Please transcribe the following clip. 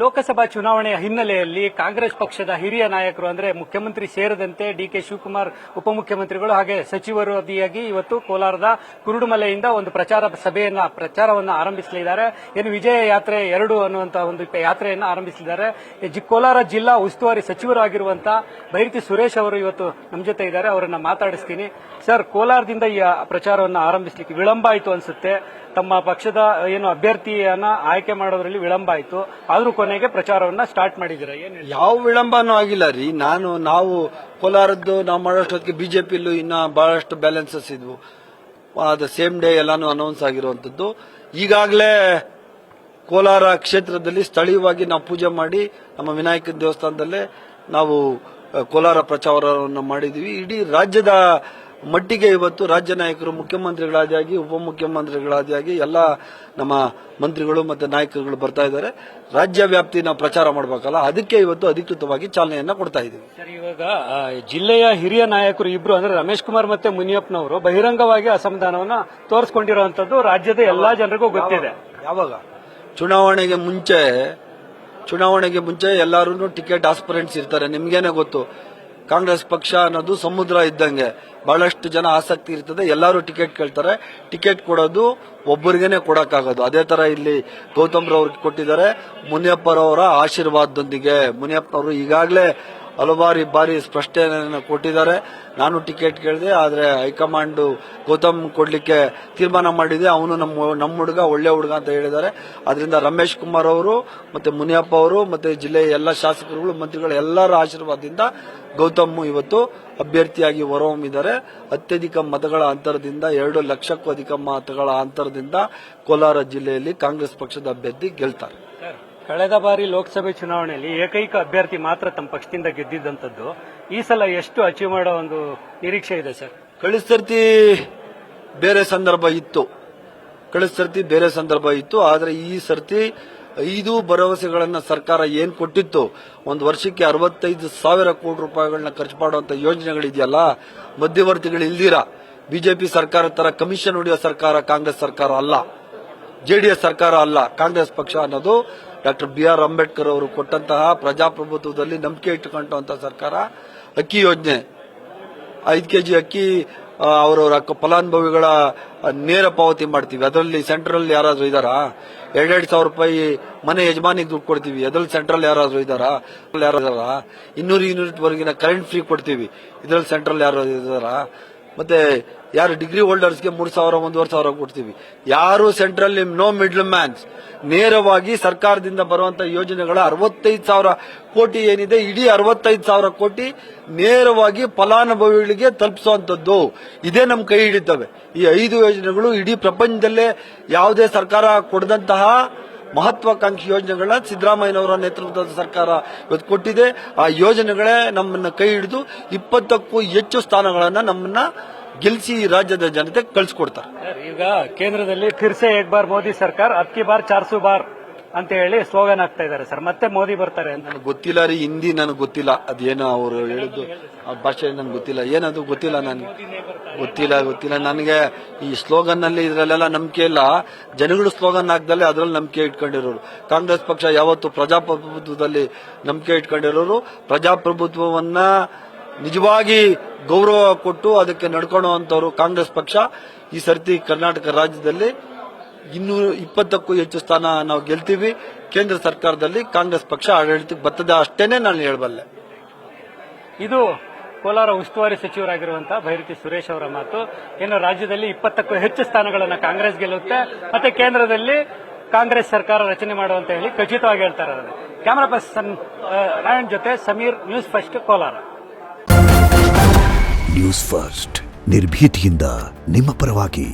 ಲೋಕಸಭಾ ಚುನಾವಣೆಯ ಹಿನ್ನೆಲೆಯಲ್ಲಿ ಕಾಂಗ್ರೆಸ್ ಪಕ್ಷದ ಹಿರಿಯ ನಾಯಕರು ಅಂದ್ರೆ ಮುಖ್ಯಮಂತ್ರಿ ಸೇರಿದಂತೆ ಡಿಕೆ ಶಿವಕುಮಾರ್ ಉಪಮುಖ್ಯಮಂತ್ರಿಗಳು ಹಾಗೆ ಸಚಿವರು ಆದಿಯಾಗಿ ಇವತ್ತು ಕೋಲಾರದ ಕುರುಡುಮಲೆಯಿಂದ ಒಂದು ಪ್ರಚಾರವನ್ನು ಆರಂಭಿಸಲಿದ್ದಾರೆ. ಏನು ವಿಜಯ ಯಾತ್ರೆ 2 ಅನ್ನುವಂತಹ ಒಂದು ಯಾತ್ರೆಯನ್ನು ಆರಂಭಿಸಲಿದ್ದಾರೆ. ಕೋಲಾರ ಜಿಲ್ಲಾ ಉಸ್ತುವಾರಿ ಸಚಿವರಾಗಿರುವಂತಹ ಬೈರತಿ ಸುರೇಶ್ ಅವರು ಇವತ್ತು ನಮ್ಮ ಜೊತೆ ಇದ್ದಾರೆ. ಅವರನ್ನ ಮಾತಾಡಿಸ್ತೀನಿ. ಸರ್, ಕೋಲಾರದಿಂದ ಈ ಪ್ರಚಾರವನ್ನು ಆರಂಭಿಸಲಿಕ್ಕೆ ವಿಳಂಬ ಆಯಿತು ಅನ್ಸುತ್ತೆ. ತಮ್ಮ ಪಕ್ಷದ ಏನು ಅಭ್ಯರ್ಥಿಯನ್ನ ಆಯ್ಕೆ ಮಾಡೋದ್ರಲ್ಲಿ ವಿಳಂಬ ಆಯಿತು, ಆದ್ರೂ ಕೊನೆಗೆ ಪ್ರಚಾರವನ್ನ ಸ್ಟಾರ್ಟ್ ಮಾಡಿದ್ದೀರಾ? ಯಾವ ವಿಳಂಬನೂ ಆಗಿಲ್ಲ ರೀ. ನಾವು ಕೋಲಾರದ್ದು ನಾವು ಮಾಡೋಷ್ಟೊತ್ತಿಗೆ ಬಿಜೆಪಿಯಲ್ಲೂ ಇನ್ನ ಬಹಳಷ್ಟು ಬ್ಯಾಲೆನ್ಸಸ್ ಇದ್ವು. ಅದು ಸೇಮ್ ಡೇ ಎಲ್ಲಾನು ಅನೌನ್ಸ್ ಆಗಿರುವಂತದ್ದು. ಈಗಾಗಲೇ ಕೋಲಾರ ಕ್ಷೇತ್ರದಲ್ಲಿ ಸ್ಥಳೀಯವಾಗಿ ನಾವು ಪೂಜೆ ಮಾಡಿ ನಮ್ಮ ವಿನಾಯಕ ದೇವಸ್ಥಾನದಲ್ಲೇ ನಾವು ಕೋಲಾರ ಪ್ರಚಾರವನ್ನು ಮಾಡಿದ್ವಿ. ಇಡೀ ರಾಜ್ಯದ ಮಟ್ಟಿಗೆ ಇವತ್ತು ರಾಜ್ಯ ನಾಯಕರು ಮುಖ್ಯಮಂತ್ರಿಗಳಾದಿಯಾಗಿ ಉಪಮುಖ್ಯಮಂತ್ರಿಗಳಾದಿಯಾಗಿ ಎಲ್ಲ ನಮ್ಮ ಮಂತ್ರಿಗಳು ಮತ್ತೆ ನಾಯಕರುಗಳು ಬರ್ತಾ ಇದ್ದಾರೆ. ರಾಜ್ಯ ವ್ಯಾಪ್ತಿ ನಾವು ಪ್ರಚಾರ ಮಾಡಬೇಕಲ್ಲ, ಅದಕ್ಕೆ ಇವತ್ತು ಅಧಿಕೃತವಾಗಿ ಚಾಲನೆಯನ್ನ ಕೊಡ್ತಾ ಇದ್ದೀವಿ. ಸರ್, ಇವಾಗ ಜಿಲ್ಲೆಯ ಹಿರಿಯ ನಾಯಕರು ಇಬ್ರು ಅಂದ್ರೆ ರಮೇಶ್ ಕುಮಾರ್ ಮತ್ತೆ ಮುನಿಯಪ್ಪನವರು ಬಹಿರಂಗವಾಗಿ ಅಸಮಾಧಾನವನ್ನ ತೋರಿಸಿಕೊಂಡಿರುವಂತದ್ದು ರಾಜ್ಯದ ಎಲ್ಲಾ ಜನರಿಗೂ ಗೊತ್ತಿದೆ. ಯಾವಾಗ ಚುನಾವಣೆಗೆ ಮುಂಚೆ ಎಲ್ಲರೂ ಟಿಕೆಟ್ ಆಸ್ಪಿರೆಂಟ್ಸ್ ಇರ್ತಾರೆ. ನಿಮ್ಗೇನೆ ಗೊತ್ತು, ಕಾಂಗ್ರೆಸ್ ಪಕ್ಷ ಅನ್ನೋದು ಸಮುದ್ರ ಇದ್ದಂಗೆ, ಬಹಳಷ್ಟು ಜನ ಆಸಕ್ತಿ ಇರ್ತದೆ. ಎಲ್ಲರೂ ಟಿಕೆಟ್ ಕೇಳ್ತಾರೆ. ಟಿಕೆಟ್ ಕೊಡೋದು ಒಬ್ಬರಿಗೇನೆ ಕೊಡಕ್ಕಾಗೋದು. ಅದೇ ತರ ಇಲ್ಲಿ ಗೌತಮ್ರವ್ರಿಗೆ ಕೊಟ್ಟಿದ್ದಾರೆ. ಮುನಿಯಪ್ಪರವರ ಆಶೀರ್ವಾದದೊಂದಿಗೆ ಮುನಿಯಪ್ಪನವರು ಈಗಾಗಲೇ ಹಲವಾರು ಬಾರಿ ಸ್ಪಷ್ಟನೆಯನ್ನು ಕೊಟ್ಟಿದ್ದಾರೆ. ನಾನು ಟಿಕೆಟ್ ಕೇಳಿದೆ, ಆದ್ರೆ ಹೈಕಮಾಂಡ್ ಗೌತಮ್ ಕೊಡ್ಲಿಕ್ಕೆ ತೀರ್ಮಾನ ಮಾಡಿದೆ. ಅವನು ನಮ್ಮ ಹುಡುಗ, ಒಳ್ಳೆ ಹುಡುಗ ಅಂತ ಹೇಳಿದ್ದಾರೆ. ಅದರಿಂದ ರಮೇಶ್ ಕುಮಾರ್ ಅವರು ಮತ್ತೆ ಮುನಿಯಪ್ಪ ಅವರು ಮತ್ತೆ ಜಿಲ್ಲೆಯ ಎಲ್ಲ ಶಾಸಕರುಗಳು, ಮಂತ್ರಿಗಳು ಎಲ್ಲರ ಆಶೀರ್ವಾದದಿಂದ ಗೌತಮ್ ಇವತ್ತು ಅಭ್ಯರ್ಥಿಯಾಗಿ ಹೊರಹೊಮ್ಮಿದ್ದಾರೆ. ಅತ್ಯಧಿಕ ಮತಗಳ ಅಂತರದಿಂದ 2 ಲಕ್ಷಕ್ಕೂ ಅಧಿಕ ಮತಗಳ ಅಂತರದಿಂದ ಕೋಲಾರ ಜಿಲ್ಲೆಯಲ್ಲಿ ಕಾಂಗ್ರೆಸ್ ಪಕ್ಷದ ಅಭ್ಯರ್ಥಿ ಗೆಲ್ತಾರೆ. ಕಳೆದ ಬಾರಿ ಲೋಕಸಭೆ ಚುನಾವಣೆಯಲ್ಲಿ ಏಕೈಕ ಅಭ್ಯರ್ಥಿ ಮಾತ್ರ ತಮ್ಮ ಪಕ್ಷದಿಂದ ಗೆದ್ದಿದ್ದಂಥದ್ದು. ಈ ಸಲ ಎಷ್ಟು ಅಚೀವ್ ಮಾಡೋ ಒಂದು ನಿರೀಕ್ಷೆ ಇದೆ ಸರ್? ಕಳೆದ ಸರ್ತಿ ಬೇರೆ ಸಂದರ್ಭ ಇತ್ತು. ಆದ್ರೆ ಈ ಸರ್ತಿ 5 ಭರವಸೆಗಳನ್ನ ಸರ್ಕಾರ ಏನ್ ಕೊಟ್ಟಿತ್ತು, ಒಂದು ವರ್ಷಕ್ಕೆ 65,000 ಕೋಟಿ ರೂಪಾಯಿಗಳನ್ನ ಖರ್ಚು ಮಾಡುವಂತ ಯೋಜನೆಗಳಿದೆಯಲ್ಲ, ಮಧ್ಯವರ್ತಿಗಳು ಇಲ್ದಿರ ಬಿಜೆಪಿ ಸರ್ಕಾರ ತರ ಕಮಿಷನ್ ಹೊಡೆಯೋ ಸರ್ಕಾರ ಕಾಂಗ್ರೆಸ್ ಸರ್ಕಾರ ಅಲ್ಲ, ಜೆಡಿಎಸ್ ಸರ್ಕಾರ ಅಲ್ಲ. ಕಾಂಗ್ರೆಸ್ ಪಕ್ಷ ಅನ್ನೋದು ಡಾಕ್ಟರ್ BR ಅಂಬೇಡ್ಕರ್ ಅವರು ಕೊಟ್ಟಂತಹ ಪ್ರಜಾಪ್ರಭುತ್ವದಲ್ಲಿ ನಂಬಿಕೆ ಇಟ್ಟುಕೊಂಡಂತಹ ಸರ್ಕಾರ. ಅಕ್ಕಿ ಯೋಜನೆ 5 kg ಅಕ್ಕಿ ಅವರವರ ಫಲಾನುಭವಿಗಳ ನೇರ ಪಾವತಿ ಮಾಡ್ತೀವಿ. ಅದರಲ್ಲಿ ಸೆಂಟ್ರಲ್ ಯಾರಾದ್ರೂ ಇದಾರಾ? 2,000 ರೂಪಾಯಿ ಮನೆ ಯಜಮಾನಿಗೆ ದುಡ್ಡು ಕೊಡ್ತೀವಿ. ಅದರಲ್ಲಿ ಸೆಂಟ್ರಲ್ ಯಾರಾದ್ರೂ ಇದಾರಾ? 200 ಯೂನಿಟ್ ವರೆಗಿನ ಕರೆಂಟ್ ಫ್ರೀ ಕೊಡ್ತೀವಿ. ಇದರಲ್ಲಿ ಸೆಂಟ್ರಲ್ ಯಾರು ಇದಾರಾ? ಮತ್ತೆ ಯಾರು ಡಿಗ್ರಿ ಹೋಲ್ಡರ್ಸ್ಗೆ 3,000 1,500 ಕೊಡ್ತೀವಿ. ಯಾರು ಸೆಂಟ್ರಲ್ ನೋ ಮಿಡ್ಲ್ ಮ್ಯಾನ್ಸ್. ನೇರವಾಗಿ ಸರ್ಕಾರದಿಂದ ಬರುವಂತ ಯೋಜನೆಗಳ 65,000 ಕೋಟಿ ಏನಿದೆ, ಇಡೀ 65,000 ಕೋಟಿ ನೇರವಾಗಿ ಫಲಾನುಭವಿಗಳಿಗೆ ತಲುಪಿಸುವಂತದ್ದು. ಇದೇ ನಮ್ ಕೈ ಹಿಡಿತವೆ. ಈ 5 ಯೋಜನೆಗಳು ಇಡೀ ಪ್ರಪಂಚದಲ್ಲೇ ಯಾವುದೇ ಸರ್ಕಾರ ಕೊಡದಂತಹ ಮಹತ್ವಾಕಾಂಕ್ಷಿ ಯೋಜನೆಗಳನ್ನ ಸಿದ್ದರಾಮಯ್ಯನವರ ನೇತೃತ್ವದ ಸರ್ಕಾರ ಇವತ್ತು ಕೊಟ್ಟಿದೆ. ಆ ಯೋಜನೆಗಳೇ ನಮ್ಮನ್ನ ಕೈ ಹಿಡಿದು 20ಕ್ಕೂ ಹೆಚ್ಚು ಸ್ಥಾನಗಳನ್ನ ನಮ್ಮನ್ನ ಗೆಲ್ಲಿಸಿ ರಾಜ್ಯದ ಜನತೆ ಕಳಿಸ್ಕೊಡ್ತಾರೆ. ಈಗ ಕೇಂದ್ರದಲ್ಲಿ ಫಿರ್ಸೆ ಏಕ್ ಬಾರ್ ಮೋದಿ ಸರ್ಕಾರ, ಅಬ್ಕಿ ಬಾರ್ 400 ಬಾರ್ ಅಂತ ಹೇಳಿ ಸ್ಲೋಗನ್ ಆಗ್ತಾ ಇದ್ದಾರೆ ಸರ್. ಮತ್ತೆ ಮೋದಿ ಬರ್ತಾರೆ ಅಂತ ನನಗೆ ಗೊತ್ತಿಲ್ಲ ರೀ. ಹಿಂದಿ ನನಗೆ ಗೊತ್ತಿಲ್ಲ, ಅದೇನೋ ಅವರು ಹೇಳಿದ್ದು ಆ ಭಾಷೆ ನನಗೆ ಗೊತ್ತಿಲ್ಲ. ಏನದು ಗೊತ್ತಿಲ್ಲ, ನನಗೆ ಗೊತ್ತಿಲ್ಲ. ನನಗೆ ಈ ಸ್ಲೋಗನ್ ನಲ್ಲಿ ಇದ್ರಲ್ಲೆಲ್ಲ ನಂಬಿಕೆ ಇಲ್ಲ. ಜನಗಳು ಸ್ಲೋಗನ್ ಹಾಕ್ದಲ್ಲೇ ಅದ್ರಲ್ಲಿ ನಂಬಿಕೆ ಇಟ್ಕೊಂಡಿರೋರು. ಕಾಂಗ್ರೆಸ್ ಪಕ್ಷ ಯಾವತ್ತು ಪ್ರಜಾಪ್ರಭುತ್ವದಲ್ಲಿ ನಂಬಿಕೆ ಇಟ್ಕೊಂಡಿರೋರು. ಪ್ರಜಾಪ್ರಭುತ್ವವನ್ನ ನಿಜವಾಗಿ ಗೌರವ ಕೊಟ್ಟು ಅದಕ್ಕೆ ನಡ್ಕೊಳ್ಳುವಂತವರು ಕಾಂಗ್ರೆಸ್ ಪಕ್ಷ. ಈ ಸರ್ತಿ ಕರ್ನಾಟಕ ರಾಜ್ಯದಲ್ಲಿ 220ಕ್ಕೂ ಹೆಚ್ಚು ಸ್ಥಾನ ನಾವು ಗೆಲ್ತೀವಿ. ಕೇಂದ್ರ ಸರ್ಕಾರದಲ್ಲಿ ಕಾಂಗ್ರೆಸ್ ಪಕ್ಷ ಆಡಳಿತಕ್ಕೆ ಬರ್ತದೆ, ಅಷ್ಟೇನೆ ನಾನು ಹೇಳಬಲ್ಲೆ. ಇದು ಕೋಲಾರ ಉಸ್ತುವಾರಿ ಸಚಿವರಾಗಿರುವಂತಹ ಬೈರತಿ ಸುರೇಶ್ ಅವರ ಮಾತು. ಏನು ರಾಜ್ಯದಲ್ಲಿ 20ಕ್ಕೂ ಹೆಚ್ಚು ಸ್ಥಾನಗಳನ್ನು ಕಾಂಗ್ರೆಸ್ ಗೆಲ್ಲುತ್ತೆ, ಮತ್ತೆ ಕೇಂದ್ರದಲ್ಲಿ ಕಾಂಗ್ರೆಸ್ ಸರ್ಕಾರ ರಚನೆ ಮಾಡುವಂತ ಹೇಳಿ ಖಚಿತವಾಗಿ ಹೇಳ್ತಾರೆ. ಕ್ಯಾಮರಾ ಪರ್ಸನ್ ರಾಯಣ್ ಜೊತೆ Sameer, news first, Kolar. News first ನಿರ್ಭೀತಿಯಿಂದ ನಿಮ್ಮ ಪರವಾಗಿ.